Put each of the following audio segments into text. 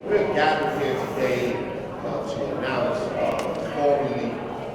We're gathered here today to announce formally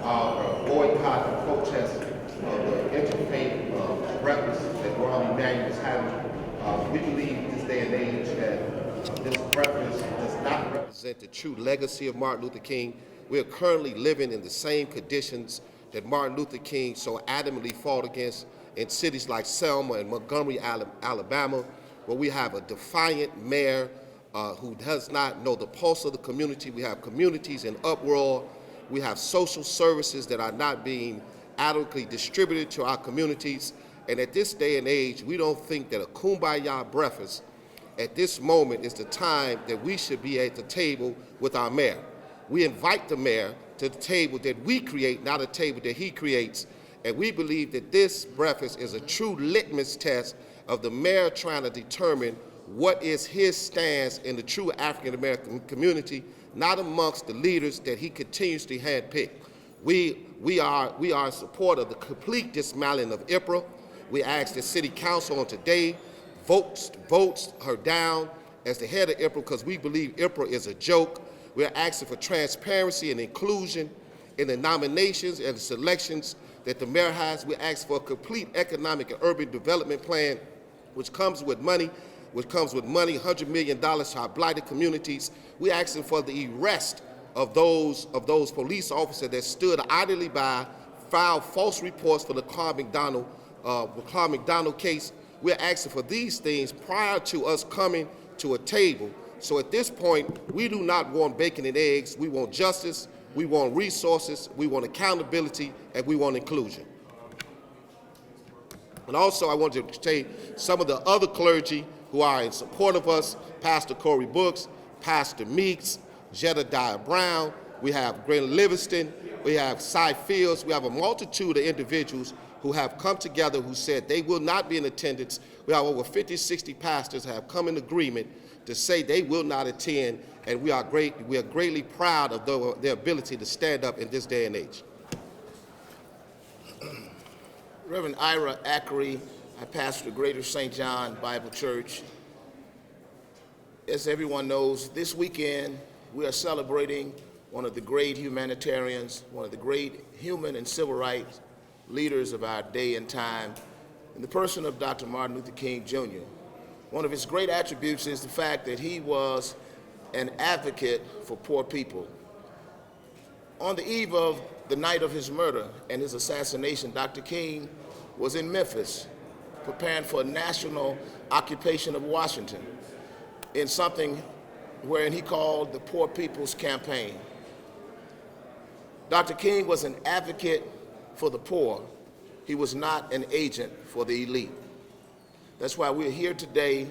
our boycott and protest of the interfaith breakfast that Mayor Emanuel is having. We believe in this day and age that this breakfast does not represent the true legacy of Martin Luther King. We are currently living in the same conditions that Martin Luther King so adamantly fought against in cities like Selma and Montgomery, Alabama, where we have a defiant mayor who does not know the pulse of the community. We have communities in uproar. We have social services that are not being adequately distributed to our communities. And at this day and age, we don't think that a kumbaya breakfast at this moment is the time that we should be at the table with our mayor. We invite the mayor to the table that we create, not a table that he creates. And we believe that this breakfast is a true litmus test of the mayor trying to determine what is his stance in the true African-American community, not amongst the leaders that he continuously handpicked. We are in support of the complete dismantling of IPRA. We ask the city council on today votes her down as the head of IPRA because we believe IPRA is a joke. We're asking for transparency and inclusion in the nominations and the selections that the mayor has. We ask for a complete economic and urban development plan, which comes with money, $100 million to our blighted communities. We're asking for the arrest of those police officers that stood idly by, filed false reports for the Laquan McDonald case. We're asking for these things prior to us coming to a table. So at this point, we do not want bacon and eggs. We want justice, we want resources, we want accountability, and we want inclusion. And also, I want to say some of the other clergy who are in support of us: Pastor Corey Brooks, Pastor Meeks, Jedediah Brown, we have Grant Livingston, we have Cy Fields, we have a multitude of individuals who have come together who said they will not be in attendance. We have over 50, 60 pastors have come in agreement to say they will not attend, and we are greatly proud of their ability to stand up in this day and age. Reverend Ira Ackery, I pastor Greater St. John Bible Church. As everyone knows, this weekend we are celebrating one of the great humanitarians, one of the great human and civil rights leaders of our day and time, in the person of Dr. Martin Luther King, Jr. One of his great attributes is the fact that he was an advocate for poor people. On the eve of the night of his murder and his assassination, Dr. King was in Memphis preparing for a national occupation of Washington in something wherein he called the Poor People's Campaign. Dr. King was an advocate for the poor. He was not an agent for the elite. That's why we're here today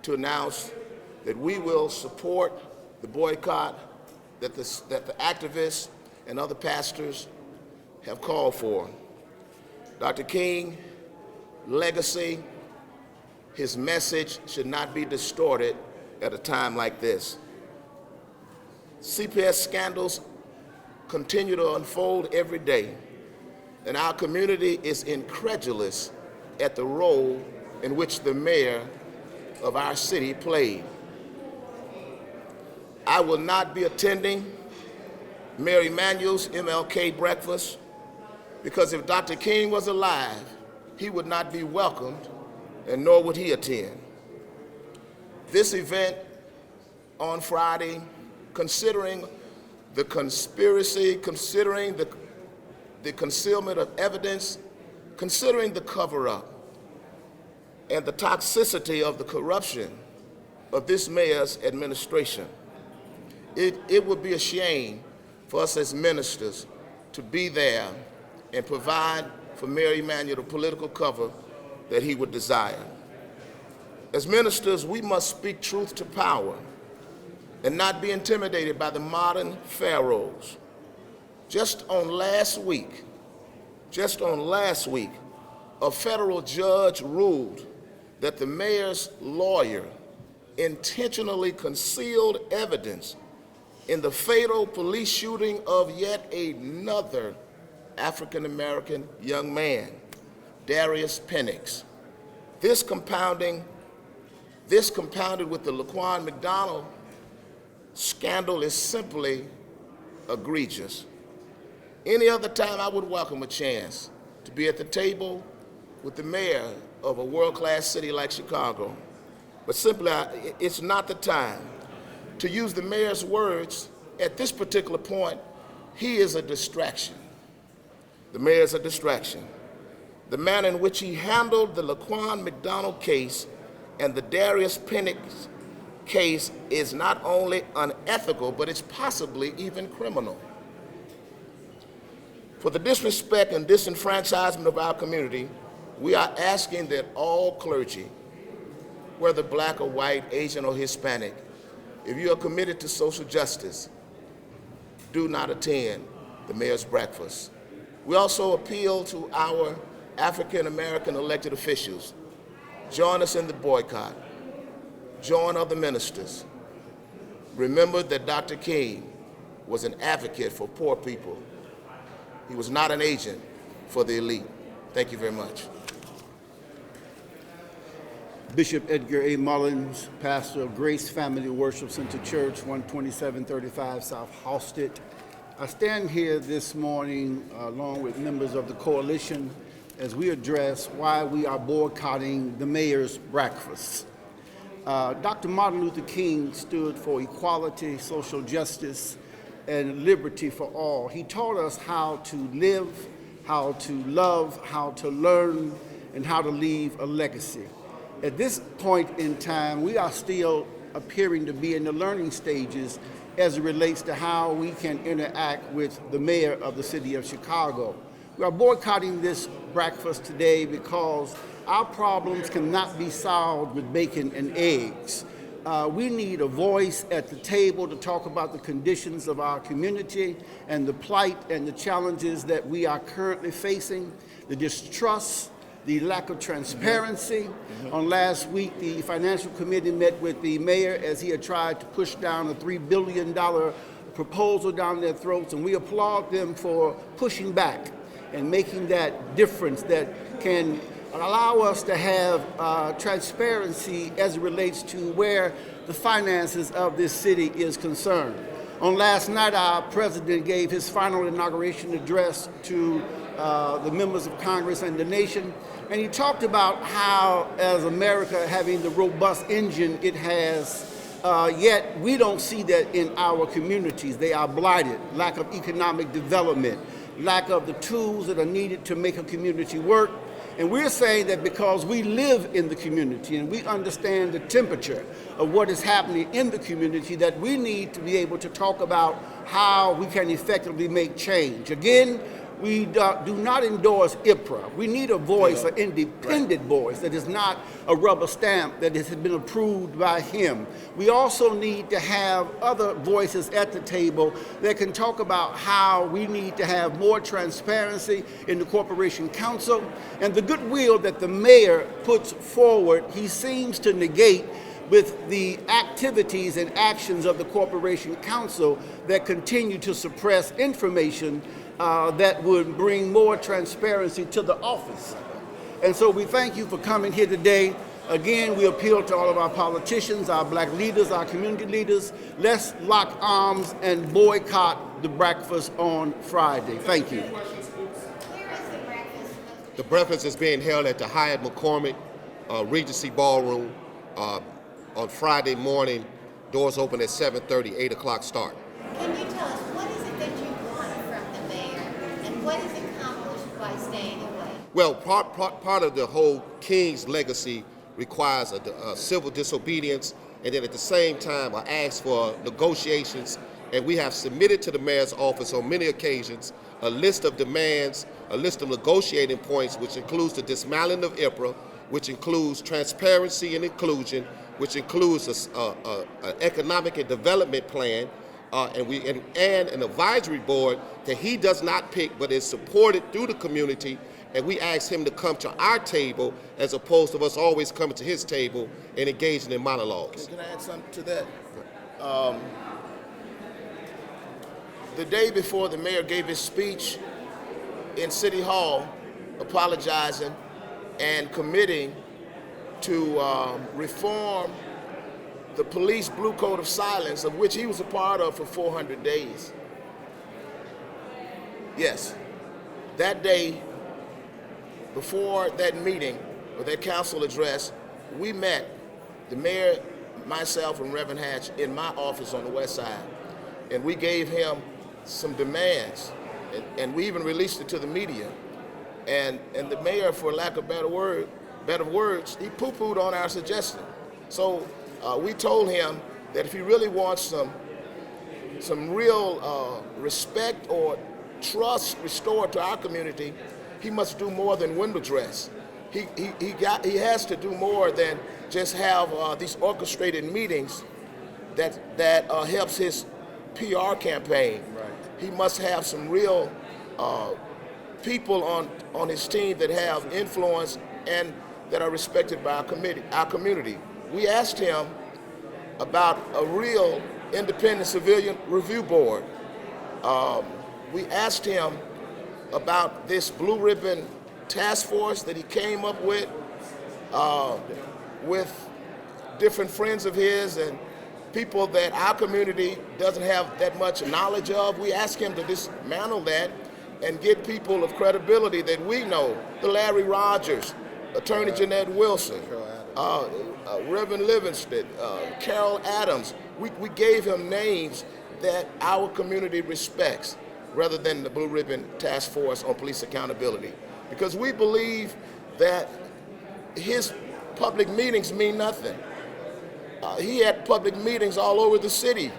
to announce that we will support the boycott that the activists and other pastors have called for. Dr. King's legacy, his message should not be distorted at a time like this. CPS scandals continue to unfold every day, and our community is incredulous at the role in which the mayor of our city played. I will not be attending Mayor Emanuel's MLK breakfast because if Dr. King was alive, he would not be welcomed and nor would he attend. This event on Friday, considering the conspiracy, considering the concealment of evidence, considering the cover-up, and the toxicity of the corruption of this mayor's administration, it would be a shame for us as ministers to be there and provide for Mayor Emanuel the political cover that he would desire. As ministers, we must speak truth to power and not be intimidated by the modern pharaohs. Just on last week, a federal judge ruled that the mayor's lawyer intentionally concealed evidence in the fatal police shooting of yet another African-American young man, Darius Penix. This compounded with the Laquan McDonald scandal is simply egregious. Any other time I would welcome a chance to be at the table with the mayor of a world-class city like Chicago. But simply, it's not the time. To use the mayor's words, at this particular point, he is a distraction. The mayor is a distraction. The manner in which he handled the Laquan McDonald case and the Darius Penix case is not only unethical, but it's possibly even criminal. For the disrespect and disenfranchisement of our community, we are asking that all clergy, whether black or white, Asian or Hispanic, if you are committed to social justice, do not attend the mayor's breakfast. We also appeal to our African American elected officials. Join us in the boycott. Join other ministers. Remember that Dr. King was an advocate for poor people. He was not an agent for the elite. Thank you very much. Bishop Edgar A. Mullins, pastor of Grace Family Worship Center Church, 12735 South Halsted. I stand here this morning along with members of the coalition as we address why we are boycotting the mayor's breakfast. Dr. Martin Luther King stood for equality, social justice, and liberty for all. He taught us how to live, how to love, how to learn, and how to leave a legacy. At this point in time, we are still appearing to be in the learning stages as it relates to how we can interact with the mayor of the city of Chicago. We are boycotting this breakfast today because our problems cannot be solved with bacon and eggs. We need a voice at the table to talk about the conditions of our community and the plight and the challenges that we are currently facing, the distrust, the lack of transparency. On last week, the Financial Committee met with the mayor as he had tried to push down a $3 billion proposal down their throats, and we applaud them for pushing back and making that difference that can allow us to have transparency as it relates to where the finances of this city is concerned. On last night, our president gave his final inauguration address to the members of Congress and the nation, and he talked about how, as America having the robust engine it has, yet we don't see that in our communities. They are blighted, lack of economic development, lack of the tools that are needed to make a community work. And we're saying that because we live in the community and we understand the temperature of what is happening in the community, that we need to be able to talk about how we can effectively make change. Again, we do not endorse IPRA. We need a voice, an independent voice that is not a rubber stamp that has been approved by him. We also need to have other voices at the table that can talk about how we need to have more transparency in the Corporation Council, and the goodwill that the mayor puts forward, he seems to negate with the activities and actions of the Corporation Council that continue to suppress information that would bring more transparency to the office. And so we thank you for coming here today. Again, we appeal to all of our politicians, our black leaders, our community leaders. Let's lock arms and boycott the breakfast on Friday. Thank you. Where is the breakfast? The breakfast is being held at the Hyatt McCormick Regency Ballroom on Friday morning. Doors open at 7:30, 8 o'clock start. Can you tell us what is it that you want from the mayor, and what is accomplished by staying away? Well, part of the whole King's legacy requires a civil disobedience, and then at the same time, I asked for negotiations, and we have submitted to the mayor's office on many occasions a list of demands, a list of negotiating points, which includes the dismantling of IPRA, which includes transparency and inclusion, which includes an economic and development plan, and an advisory board that he does not pick, but is supported through the community. And we asked him to come to our table as opposed to us always coming to his table and engaging in monologues. Can I add something to that? The day before the mayor gave his speech in City Hall, apologizing and committing to reform the police blue code of silence, of which he was a part of for 400 days. Yes, that day, before that meeting, or that council address, we met, the mayor, myself, and Reverend Hatch, in my office on the west side. And we gave him some demands, and we even released it to the media. And the mayor, for lack of better words, he poo-pooed on our suggestion. So we told him that if he really wants some real respect or trust restored to our community, he must do more than window dress. He has to do more than just have these orchestrated meetings that helps his PR campaign. Right. He must have some real people on his team that have influence and that are respected by our community. We asked him about a real independent civilian review board. We asked him about this blue ribbon task force that he came up with different friends of his and people that our community doesn't have that much knowledge of. We asked him to dismantle that and get people of credibility that we know, the Larry Rogers, Attorney Jeanette Wilson, Reverend Livingston, Carol Adams. We gave him names that our community respects rather than the Blue Ribbon Task Force on Police Accountability. Because we believe that his public meetings mean nothing. He had public meetings all over the city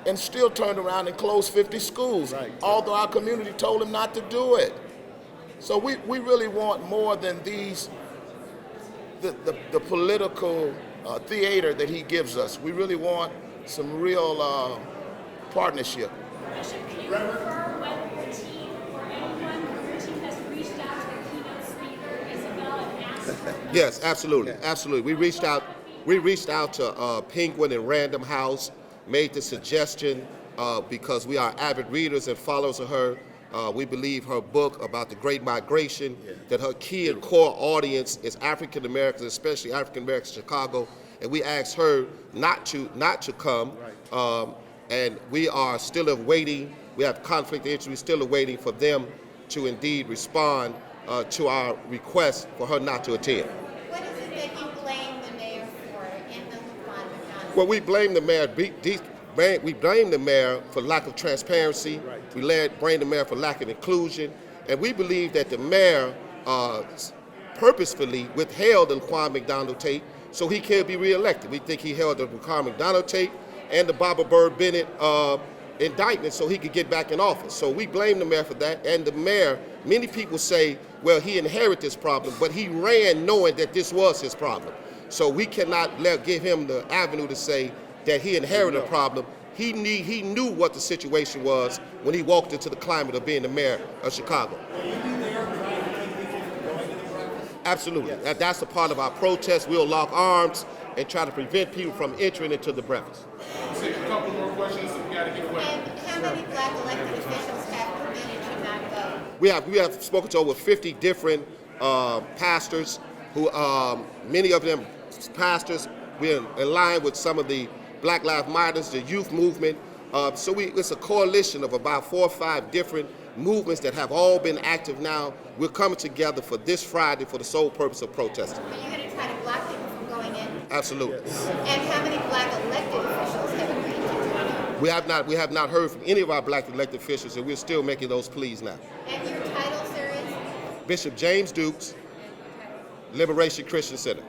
and still turned around and closed 50 schools, right, although our community told him not to do it. So we really want more than the political theater that he gives us. We really want some real partnership. Bishop, can you confirm whether your team or anyone from your team has reached out to the keynote speaker, Isabel, and asked her? Yes, absolutely, absolutely. We reached out to Penguin and Random House, made the suggestion because we are avid readers and followers of her. We believe her book about the Great Migration, that her key and core audience is African Americans, especially African Americans in Chicago, and we asked her not to come. Right. And we are still awaiting. We have conflict of interest. We're still awaiting for them to indeed respond to our request for her not to attend. What is it that you blame the mayor for in the Laquan McDonald? Well, we blame the mayor. We blame the mayor for lack of transparency. Right. We blame the mayor for lack of inclusion, and we believe that the mayor purposefully withheld the Laquan McDonald tape so he can't be reelected. We think he held the Laquan McDonald tape and the Barbara Byrd Bennett indictment so he could get back in office. So we blame the mayor for that. And the mayor, many people say, well, he inherited this problem, but he ran knowing that this was his problem. So we cannot give him the avenue to say that he inherited a problem. He knew what the situation was when he walked into the climate of being the mayor of Chicago. Absolutely. Yes. That's a part of our protest. We'll lock arms and try to prevent people from entering into the breakfast. Take a couple more questions. We got to get away. And how many black elected officials have permitted you not go? We have spoken to over 50 different pastors who, many of them pastors, we're in line with some of the Black Lives Matter, the youth movement. It's a coalition of about 4 or 5 different movements that have all been active now. We're coming together for this Friday for the sole purpose of protesting. Are you going to try to block people from going in? Absolutely. And how many black elected officials have agreed to join you? We have not heard from any of our black elected officials, and we're still making those pleas now. And your title, sir, is? Bishop James Dukes, Liberation Christian Center.